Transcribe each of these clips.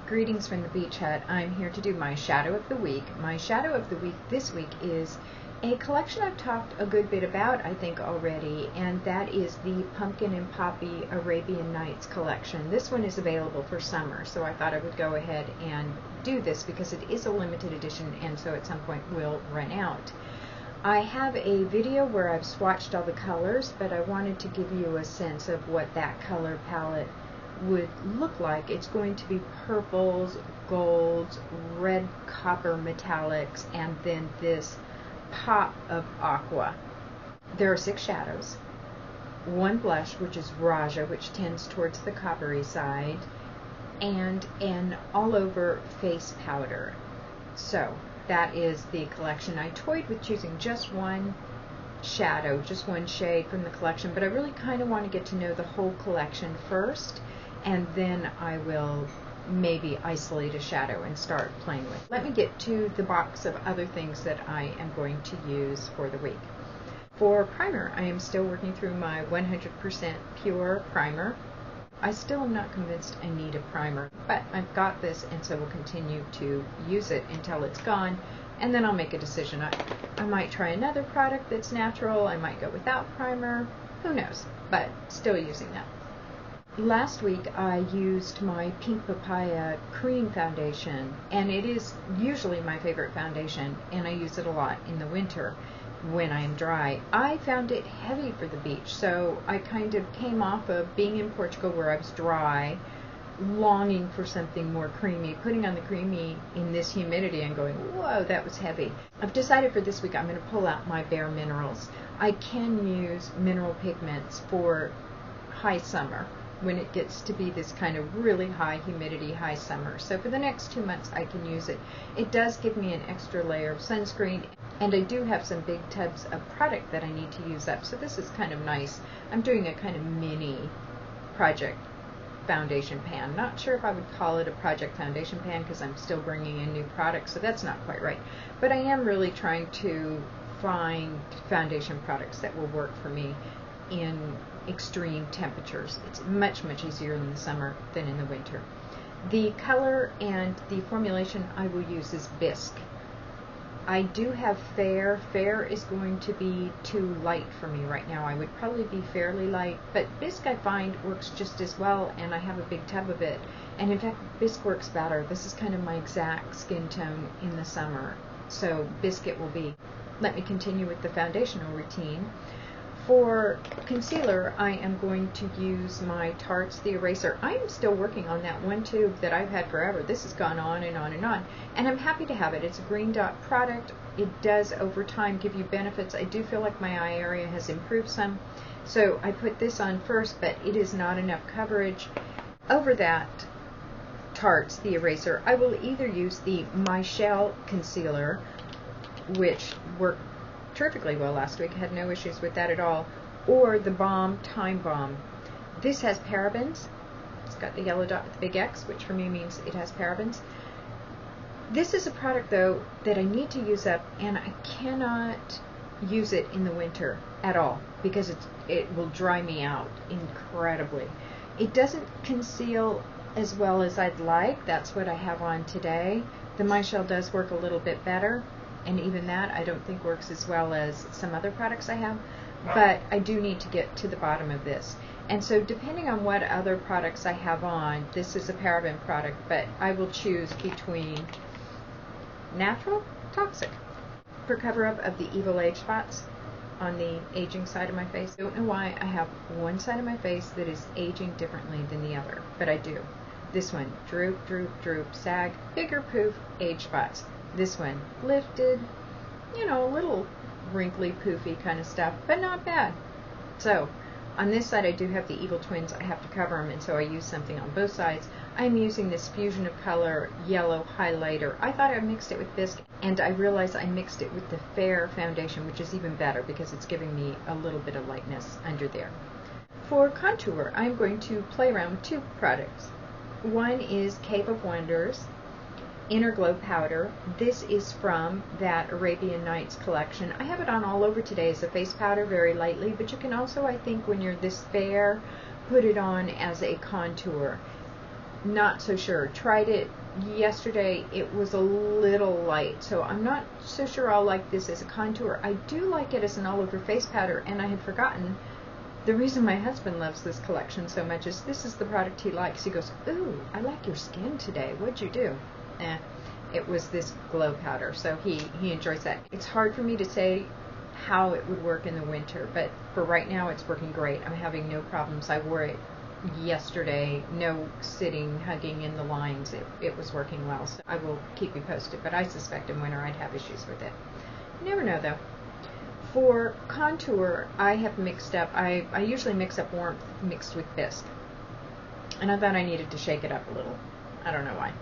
Greetings from the Beach Hut. I'm here to do my shadow of the week. My shadow of the week this week is a collection I've talked a good bit about, I think, already, and that is the Pumpkin and Poppy Arabian Nights collection. This one is available for summer, so I thought I would go ahead and do this because it is a limited edition, and so at some point will run out. I have a video where I've swatched all the colors, but I wanted to give you a sense of what that color palette would look like. It's going to be purples, golds, red copper metallics, and then this pop of aqua. There are 6 shadows, 1 blush, which is Raja, which tends towards the coppery side, and an all-over face powder. So that is the collection. I toyed with choosing just one shadow, just one shade from the collection, but I really kind of want to get to know the whole collection first, and then I will maybe isolate a shadow and start playing with. Let me get to the box of other things that I am going to use for the week. For primer, I am still working through my 100% pure primer. I still am not convinced I need a primer, but I've got this, and so we'll continue to use it until it's gone, and then I'll make a decision. I might try another product that's natural. I might go without primer. Who knows? But still using that. Last week I used my Pink Papaya cream foundation, and it is usually my favorite foundation, and I use it a lot in the winter when I am dry. I found it heavy for the beach, so I kind of came off of being in Portugal where I was dry, longing for something more creamy, putting on the creamy in this humidity and going, whoa, that was heavy. I've decided for this week I'm going to pull out my Bare Minerals. I can use mineral pigments for high summer, when it gets to be this kind of really high humidity, high summer. So for the next 2 months I can use it. It does give me an extra layer of sunscreen, and I do have some big tubs of product that I need to use up, so this is kind of nice. I'm doing a kind of mini project foundation pan. Not sure if I would call it a project foundation pan because I'm still bringing in new products, so that's not quite right. But I am really trying to find foundation products that will work for me in extreme temperatures. It's much, much easier in the summer than in the winter. The color and the formulation I will use is Bisque. I do have Fair. Fair is going to be too light for me right now. I would probably be fairly light, but Bisque I find works just as well, and I have a big tub of it. And in fact, Bisque works better. This is kind of my exact skin tone in the summer, so Bisque it will be. Let me continue with the foundational routine. For concealer, I am going to use my Tarte's The Eraser. I am still working on that one tube that I've had forever. This has gone on and on and on, and I'm happy to have it. It's a green dot product. It does over time give you benefits. I do feel like my eye area has improved some, so I put this on first, but it is not enough coverage. Over that Tarte's The Eraser, I will either use the Michelle concealer, which worked terrifically well last week, had no issues with that at all, or the Balm Time Balm. This has parabens. It's got the yellow dot with the big X, which for me means it has parabens. This is a product, though, that I need to use up, and I cannot use it in the winter at all because it will dry me out incredibly. It doesn't conceal as well as I'd like. That's what I have on today. The Michelle does work a little bit better, and even that I don't think works as well as some other products I have, but I do need to get to the bottom of this. And so depending on what other products I have on, this is a paraben product, but I will choose between natural, toxic. For cover-up of the evil age spots on the aging side of my face, I don't know why I have one side of my face that is aging differently than the other, but I do. This one, droop, droop, droop, sag, bigger poof, age spots. This one, lifted, you know, a little wrinkly, poofy kind of stuff, but not bad. So, on this side I do have the evil twins. I have to cover them, and so I use something on both sides. I'm using this Fusion of Color yellow highlighter. I thought I mixed it with Bisque, and I realized I mixed it with the Fair foundation, which is even better because it's giving me a little bit of lightness under there. For contour, I'm going to play around with 2 products. One is Cave of Wonders Inner Glow Powder. This is from that Arabian Nights collection. I have it on all over today as a face powder, very lightly, but you can also, I think, when you're this fair, put it on as a contour. not so sure. Tried it yesterday. It was a little light, so I'm not so sure I'll like this as a contour. I do like it as an all-over face powder, and I had forgotten the reason my husband loves this collection so much is this is the product he likes. He goes, "Ooh, I like your skin today. What'd you do?" It was this glow powder, so he enjoys that. It's hard for me to say how it would work in the winter, but for right now it's working great. I'm having no problems. I wore it yesterday, no sitting, hugging in the lines. It was working well, so I will keep you posted, but I suspect in winter I'd have issues with it. You never know though. For contour, I have mixed up, I usually mix up warmth mixed with bisque, and I thought I needed to shake it up a little. I don't know why.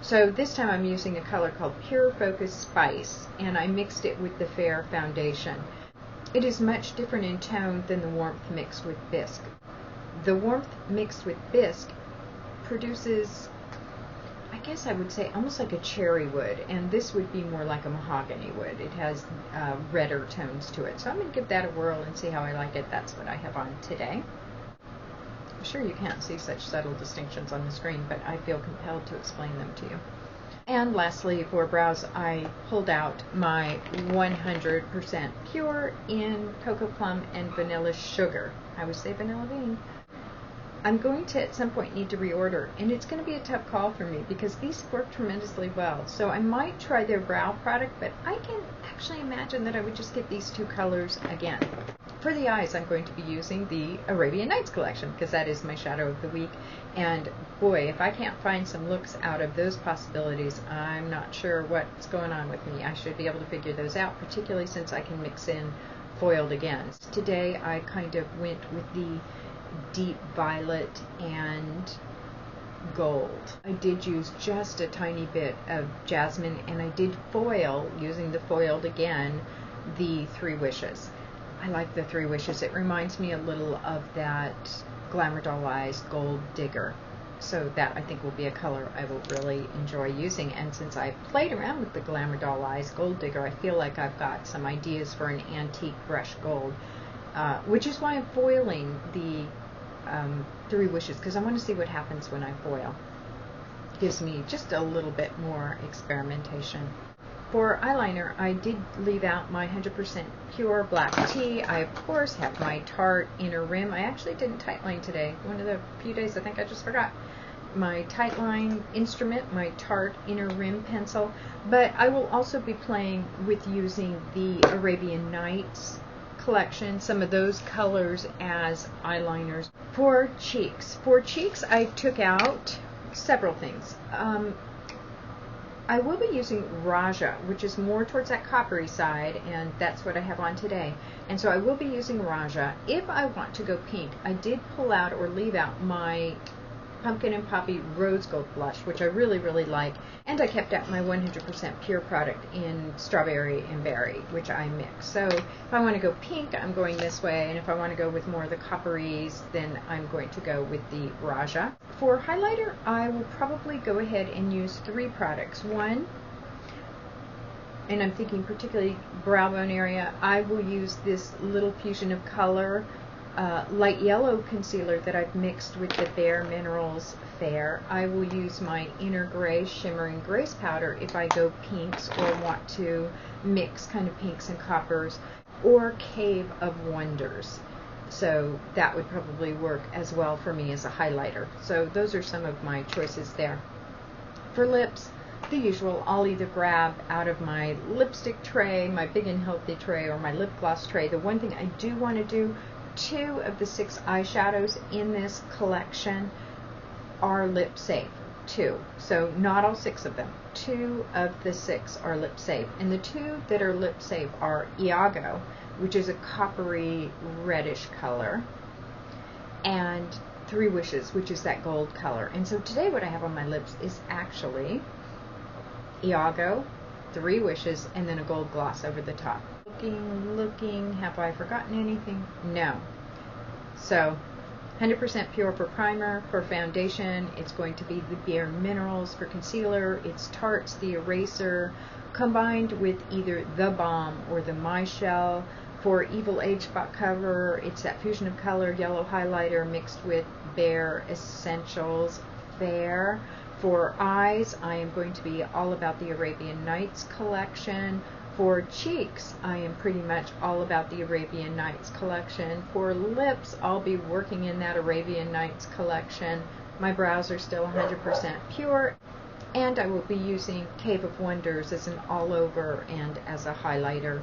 So this time I'm using a color called Pure Focus Spice, and I mixed it with the Fair foundation. It is much different in tone than the warmth mixed with bisque. The warmth mixed with bisque produces, I guess I would say, almost like a cherry wood, and this would be more like a mahogany wood. It has redder tones to it. So I'm going to give that a whirl and see how I like it. That's what I have on today. I'm sure you can't see such subtle distinctions on the screen, but I feel compelled to explain them to you. And lastly, for brows, I pulled out my 100% pure in cocoa plum and vanilla sugar. I would say vanilla bean. I'm going to at some point need to reorder, and it's going to be a tough call for me because these work tremendously well. So I might try their brow product, but I can actually imagine that I would just get these two colors again. For the eyes, I'm going to be using the Arabian Nights collection because that is my shadow of the week. And boy, if I can't find some looks out of those possibilities, I'm not sure what's going on with me. I should be able to figure those out, particularly since I can mix in foiled again. Today I kind of went with the deep violet and gold. I did use just a tiny bit of jasmine, and I did foil, using the foiled again, the Three Wishes. I like the Three Wishes. It reminds me a little of that Glamour Doll Eyes Gold Digger. So that I think will be a color I will really enjoy using. And since I played around with the Glamour Doll Eyes Gold Digger, I feel like I've got some ideas for an antique brush gold, which is why I'm foiling the Three Wishes, because I want to see what happens when I foil. Gives me just a little bit more experimentation. For eyeliner, I did leave out my 100% pure black tea. I, of course, have my Tarte inner rim. I actually didn't tightline today. One of the few days I think I just forgot. My tightline instrument, my Tarte inner rim pencil. But I will also be playing with using the Arabian Nights collection, some of those colors as eyeliners. For cheeks, I took out several things. I will be using Raja, which is more towards that coppery side, and that's what I have on today. And so I will be using Raja. If I want to go pink, I did pull out or leave out my Pumpkin and Poppy Rose Gold Blush, which I really, really like. And I kept out my 100% pure product in Strawberry and Berry, which I mix. So if I want to go pink, I'm going this way. And if I want to go with more of the copperies, then I'm going to go with the Raja. For highlighter, I will probably go ahead and use 3 products. One, and I'm thinking particularly brow bone area, I will use this little fusion of color light yellow concealer that I've mixed with the Bare Minerals Fair. I will use my Inner Gray Shimmering Grace Powder if I go pinks or want to mix kind of pinks and coppers, or Cave of Wonders. So that would probably work as well for me as a highlighter. So those are some of my choices there. For lips, the usual, I'll either grab out of my lipstick tray, my Big and Healthy tray, or my lip gloss tray. The one thing I do want to do, 2 of the 6 eyeshadows in this collection are lip safe. 2. So not all 6 of them. 2 of the 6 are lip safe. And the 2 that are lip safe are Iago, which is a coppery reddish color, and Three Wishes, which is that gold color. And so today what I have on my lips is actually Iago, Three Wishes, and then a gold gloss over the top. Looking, have I forgotten anything? No. So 100% pure for primer. For foundation, it's going to be the Bare Minerals. For concealer, it's Tarte's The Eraser, combined with either the Balm or the My Shell. For Evil Age spot cover, it's that fusion of color yellow highlighter mixed with Bare Essentials there. For eyes, I am going to be all about the Arabian Nights collection. For cheeks, I am pretty much all about the Arabian Nights collection. For lips, I'll be working in that Arabian Nights collection. My brows are still 100% pure. And I will be using Cave of Wonders as an all-over and as a highlighter.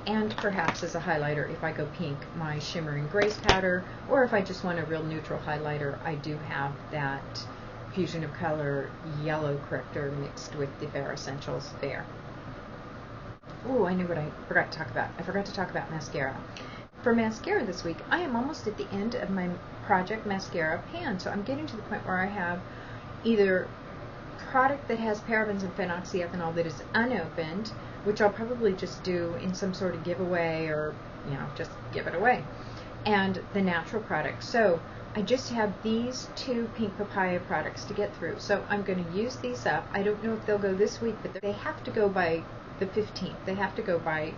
And perhaps as a highlighter if I go pink, my Shimmer and Grace powder. Or if I just want a real neutral highlighter, I do have that Fusion of Color yellow corrector mixed with the Bare Essentials there. Oh, I knew what I forgot to talk about. I forgot to talk about mascara. For mascara this week, I am almost at the end of my Project Mascara pan, so I'm getting to the point where I have either product that has parabens and phenoxyethanol that is unopened, which I'll probably just do in some sort of giveaway or, just give it away, and the natural product. So I just have these two pink papaya products to get through. So I'm going to use these up. I don't know if they'll go this week, but they have to go by the 15th. They have to go by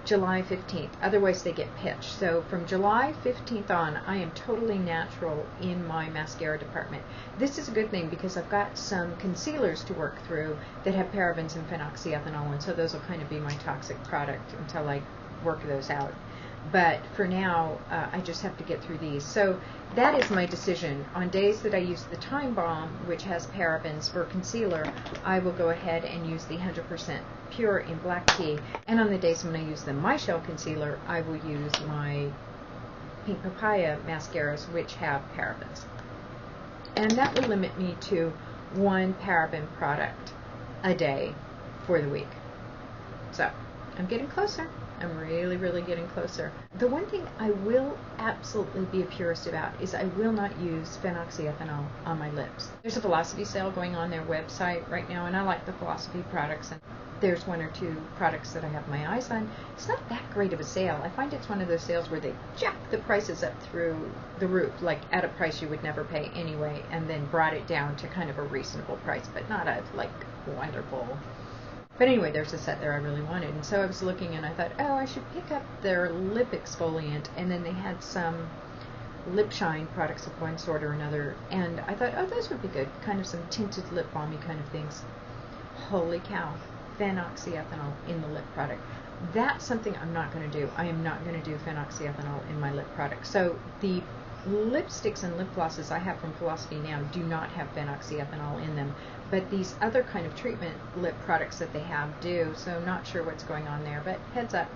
July 15th. Otherwise they get pitched. So from July 15th on, I am totally natural in my mascara department. This is a good thing because I've got some concealers to work through that have parabens and phenoxyethanol, and so those will kind of be my toxic product until I work those out. But for now, I just have to get through these. So that is my decision. On days that I use the Time Balm, which has parabens for concealer, I will go ahead and use the 100% pure in black tea. And on the days when I use the My Shell concealer, I will use my pink papaya mascaras, which have parabens. And that will limit me to one paraben product a day for the week. So I'm getting closer. I'm really, really getting closer. The one thing I will absolutely be a purist about is I will not use phenoxyethanol on my lips. There's a Philosophy sale going on their website right now, and I like the Philosophy products, and there's one or two products that I have my eyes on. It's not that great of a sale. I find it's one of those sales where they jack the prices up through the roof, like at a price you would never pay anyway, and then brought it down to kind of a reasonable price, but not a wonderful. But anyway, there's a set there I really wanted, and so I was looking and I thought, oh, I should pick up their lip exfoliant, and then they had some lip shine products of one sort or another, and I thought, oh, those would be good, kind of some tinted lip balmy kind of things. Holy cow, phenoxyethanol in the lip product. That's something I'm not going to do. I am not going to do phenoxyethanol in my lip product. So the lipsticks and lip glosses I have from Philosophy now do not have phenoxyethanol in them, but these other kind of treatment lip products that they have do, so I'm not sure what's going on there, but heads up.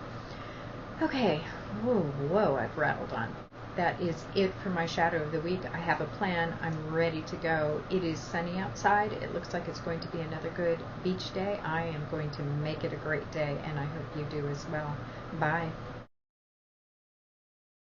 Okay, whoa, I've rattled on. That is it for my shadow of the week. I have a plan. I'm ready to go. It is sunny outside. It looks like it's going to be another good beach day. I am going to make it a great day, and I hope you do as well. Bye.